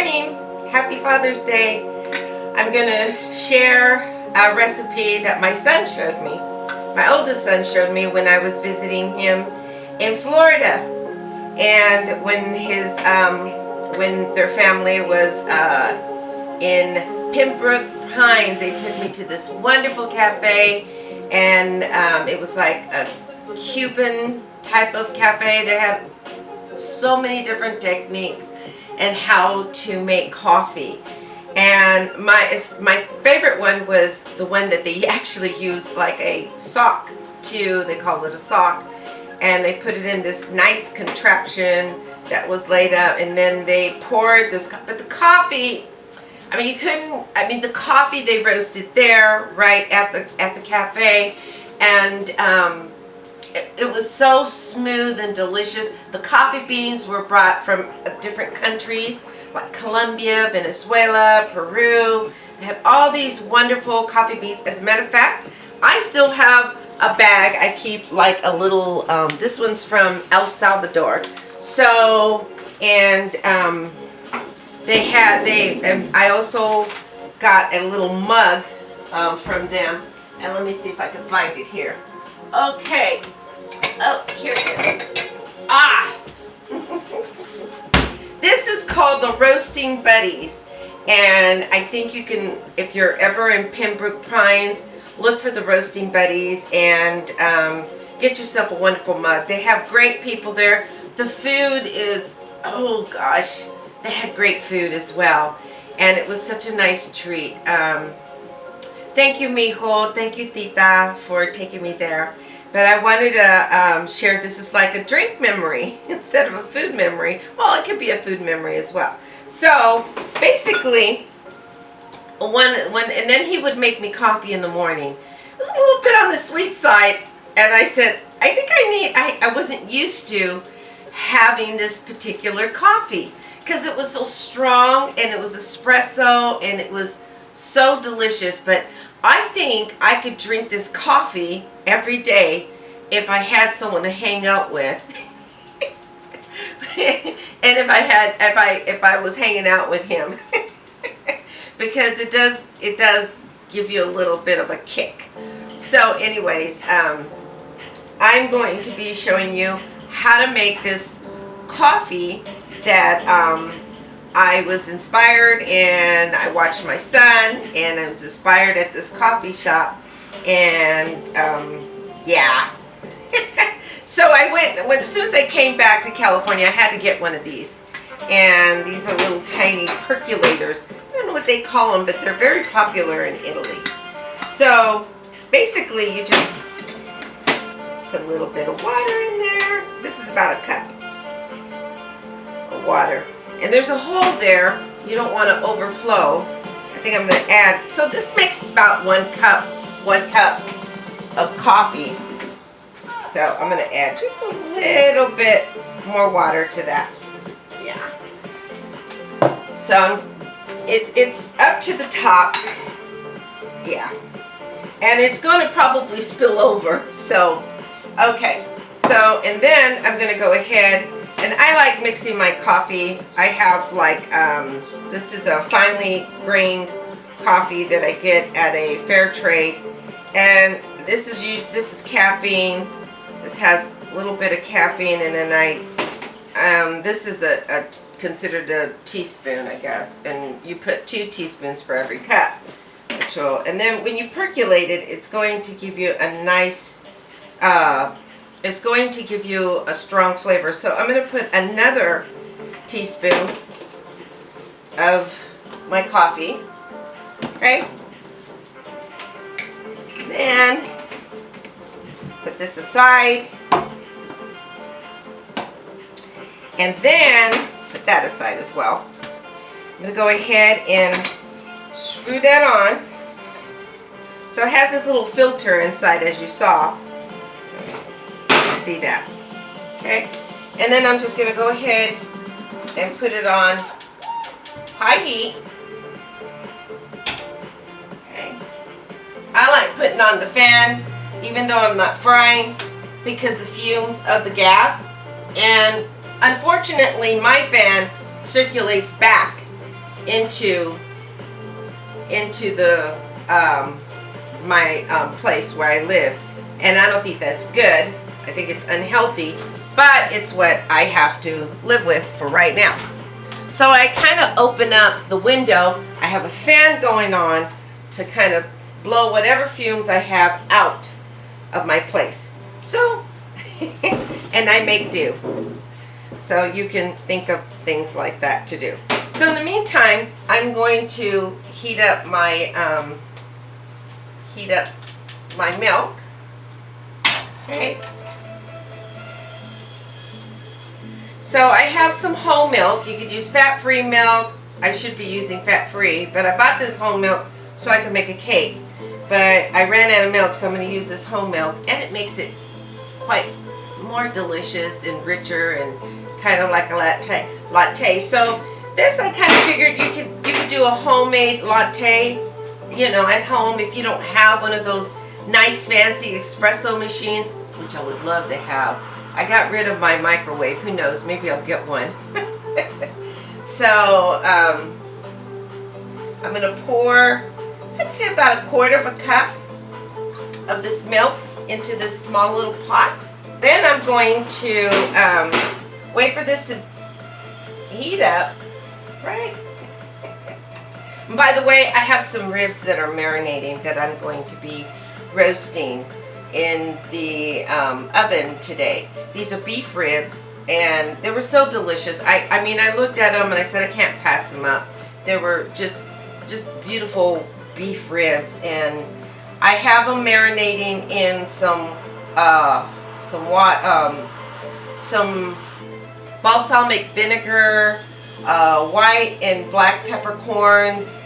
morning. Happy Father's Day. I'm going to share a recipe that my son showed me. My oldest son showed me when I was visiting him in Florida. And when their family was in Pembroke Pines, they took me to this wonderful cafe, and it was like a Cuban type of cafe. They had so many different techniques and how to make coffee. And my favorite one was the one that they actually used like a sock too. They call it a sock, and they put it in this nice contraption that was laid out, and then they poured this. But the coffee, I mean, the coffee they roasted there right at the cafe, and it was so smooth and delicious. The coffee beans were brought from different countries like Colombia, Venezuela, Peru. They had all these wonderful coffee beans. As a matter of fact, I still have a bag. I keep like a little, this one's from El Salvador. So, and I also got a little mug from them. And let me see if I can find it here. Okay. Oh, here it is. Ah! This is called the Roasting Buddies. And I think you can, if you're ever in Pembroke Pines, look for the Roasting Buddies and get yourself a wonderful mug. They have great people there. The food is, oh gosh, they had great food as well. And it was such a nice treat. Thank you, mijo. Thank you, tita, for taking me there. But I wanted to share, this is like a drink memory instead of a food memory. Well, it could be a food memory as well. So basically, and then he would make me coffee in the morning. It was a little bit on the sweet side, and I said, I think I wasn't used to having this particular coffee because it was so strong and it was espresso and it was so delicious. But I think I could drink this coffee every day if I had someone to hang out with. And if I was hanging out with him. Because it does give you a little bit of a kick. So anyways, I'm going to be showing you how to make this coffee that I was inspired, and I watched my son, and I was inspired at this coffee shop, and yeah. So I went, as soon as I came back to California, I had to get one of these. And these are little tiny percolators. I don't know what they call them, but they're very popular in Italy. So basically you just put a little bit of water in there. This is about a cup of water. And there's a hole there. You don't want to overflow. I think I'm going to add, so this makes about one cup of coffee. So I'm going to add just a little bit more water to that. Yeah. So it's up to the top. Yeah. And it's going to probably spill over. So, okay. So, and then I'm going to go ahead, and I like mixing my coffee. I have like, this is a finely grained coffee that I get at a fair trade. And this is caffeine. This has a little bit of caffeine, and then this is considered a teaspoon, I guess, and you put 2 teaspoons for every cup. And then when you percolate it, it's going to give you a nice, it's going to give you a strong flavor. So I'm going to put another teaspoon of my coffee, okay? Then put this aside, and then put that aside as well. I'm going to go ahead and screw that on. So it has this little filter inside, as you saw. See that? Okay. And then I'm just going to go ahead and put it on high heat. Okay. I like putting on the fan, even though I'm not frying, because the fumes of the gas. And unfortunately, my fan circulates back into the my place where I live, and I don't think that's good. I think it's unhealthy, but it's what I have to live with for right now. So I kind of open up the window. I have a fan going on to kind of blow whatever fumes I have out of my place. So, and I make do. So you can think of things like that to do. So in the meantime, I'm going to heat up my milk. Okay. So I have some whole milk. You could use fat-free milk. I should be using fat-free, but I bought this whole milk so I could make a cake. But I ran out of milk, so I'm going to use this whole milk, and it makes it quite more delicious and richer and kind of like a latte. So this, I kind of figured you could do a homemade latte, you know, at home if you don't have one of those nice fancy espresso machines, which I would love to have. I got rid of my microwave. Who knows? Maybe I'll get one. So I'm going to pour, I'd say about 1/4 cup of this milk into this small little pot. Then I'm going to wait for this to heat up, right? And by the way, I have some ribs that are marinating that I'm going to be roasting in the oven today. These are beef ribs, and they were so delicious. I mean, I looked at them and I said I can't pass them up. They were just beautiful beef ribs, and I have them marinating in some balsamic vinegar, white and black peppercorns,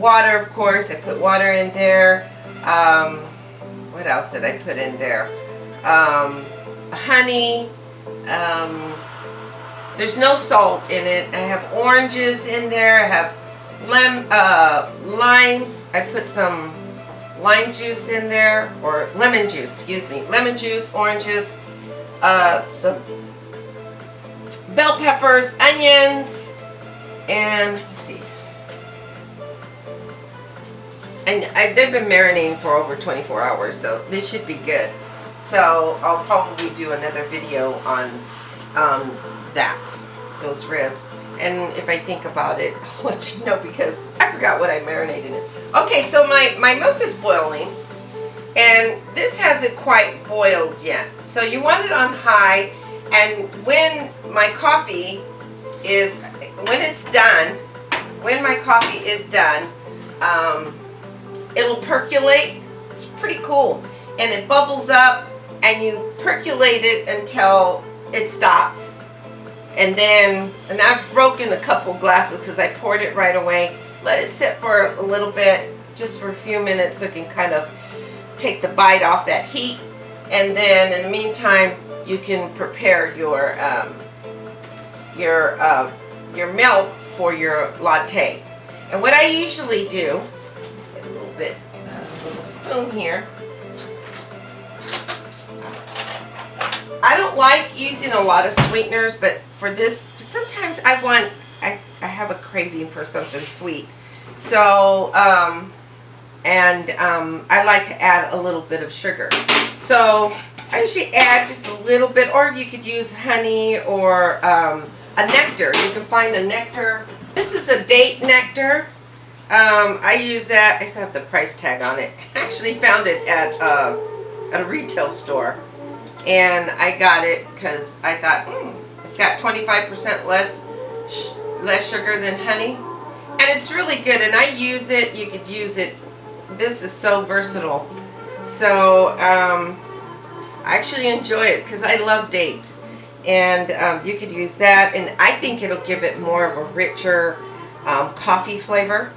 water, of course. I put water in there. What else did I put in there? Honey. There's no salt in it. I have oranges in there. I have limes. I put some lime juice in there, or lemon juice, excuse me. Lemon juice, oranges, some bell peppers, onions, and let me see. And they've been marinating for over 24 hours, so this should be good. So I'll probably do another video on those ribs. And if I think about it, I'll let you know, because I forgot what I marinated in. Okay, so my milk is boiling, and this hasn't quite boiled yet. So you want it on high, and when my coffee is, when my coffee is done, it'll percolate. It's pretty cool. And it bubbles up, and you percolate it until it stops. And I've broken a couple glasses because I poured it right away. Let it sit for a little bit, just for a few minutes, so it can kind of take the bite off that heat. And then in the meantime, you can prepare your milk for your latte. And what I usually do, get a little spoon here. I don't like using a lot of sweeteners, but for this, sometimes I have a craving for something sweet. So, I like to add a little bit of sugar. So I usually add just a little bit, or you could use honey or a nectar. You can find a nectar. This is a date nectar. I use that. I still have the price tag on it. I actually found it at a retail store. And I got it because I thought, it's got 25% less sugar than honey. And it's really good. And I use it. You could use it. This is so versatile. So I actually enjoy it because I love dates. And you could use that. And I think it'll give it more of a richer coffee flavor.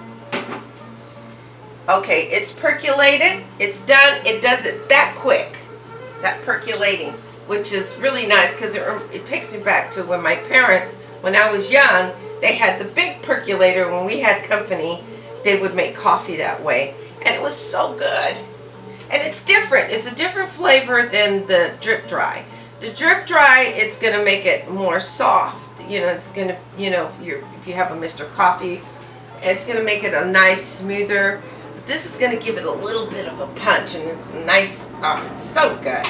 Okay, it's percolated. It's done. It does it that quick. That percolating, which is really nice, because it takes me back to when my parents, when I was young, they had the big percolator. When we had company, they would make coffee that way, and it was so good. And it's different. It's a different flavor than the drip dry. The drip dry, it's going to make it more soft. you know, it's gonna, you know, if you have a Mr. Coffee, it's gonna make it a nice smoother. But this is gonna give it a little bit of a punch, and it's nice. Oh, it's so good.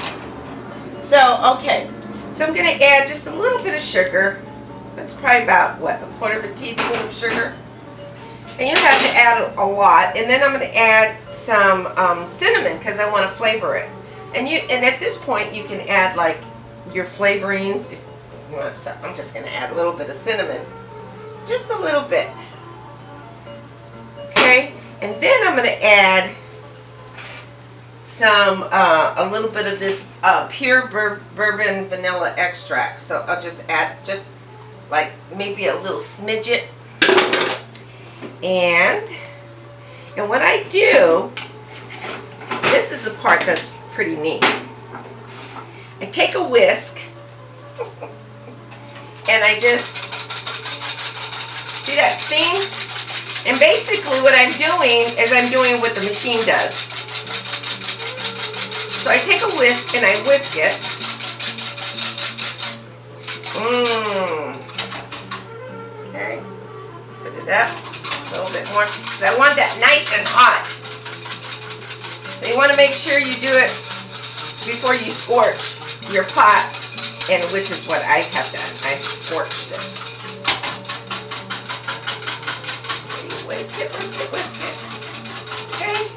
So okay, so I'm gonna add just a little bit of sugar. That's probably about what, 1/4 teaspoon of sugar. And you have to add a lot. And then I'm going to add some cinnamon because I want to flavor it. And at this point you can add like your flavorings. If you want some, I'm just going to add a little bit of cinnamon, just a little bit. Okay, and then I'm going to add some a little bit of this pure bourbon vanilla extract. So I'll just add just like maybe a little smidget. And what I do, this is the part that's pretty neat. I take a whisk and I just, see that steam? And basically what I'm doing is I'm doing what the machine does. So I take a whisk and I whisk it. Okay, put it up. A little bit more, because I want that nice and hot. So you want to make sure you do it before you scorch your pot, and which is what I have done. I scorched it. Whisk it, whisk it, whisk it. Okay,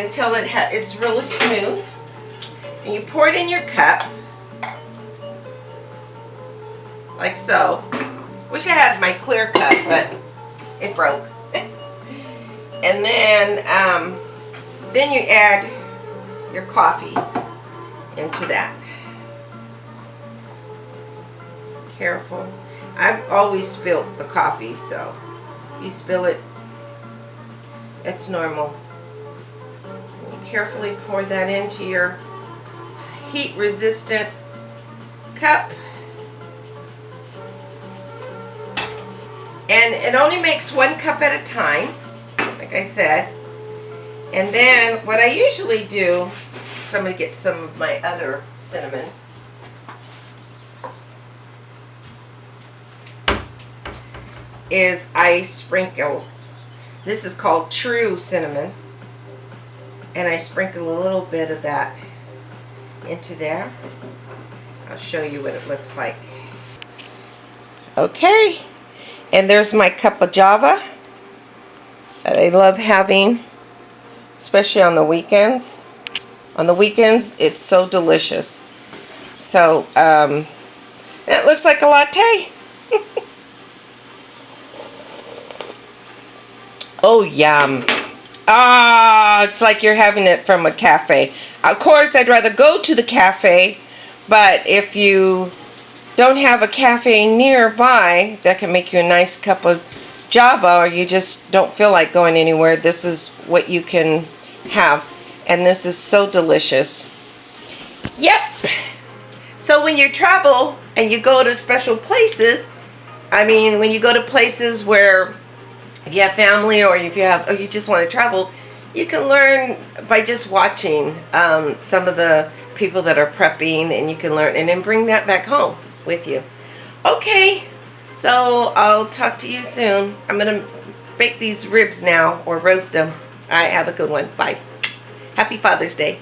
until it's really smooth, and you pour it in your cup, like so. Wish I had my clear cup, but it broke. And then you add your coffee into that. Careful. I've always spilled the coffee, so if you spill it, it's normal. You carefully pour that into your heat-resistant cup. And it only makes 1 cup at a time, like I said. And then what I usually do, so I'm going to get some of my other cinnamon. Is I sprinkle, this is called true cinnamon. And I sprinkle a little bit of that into there. I'll show you what it looks like. Okay. And there's my cup of Java that I love having, especially on the weekends. On the weekends, it's so delicious. So, it looks like a latte. Oh, yum. Ah, it's like you're having it from a cafe. Of course, I'd rather go to the cafe, but if you don't have a cafe nearby that can make you a nice cup of Java, or you just don't feel like going anywhere, this is what you can have. And this is so delicious. Yep. So when you travel and you go to special places, I mean, when you go to places where if you have family, or if you just want to travel, you can learn by just watching some of the people that are prepping, and you can learn and then bring that back home with you. Okay, so I'll talk to you soon. I'm gonna bake these ribs now, or roast them. All right, have a good one. Bye. Happy Father's Day.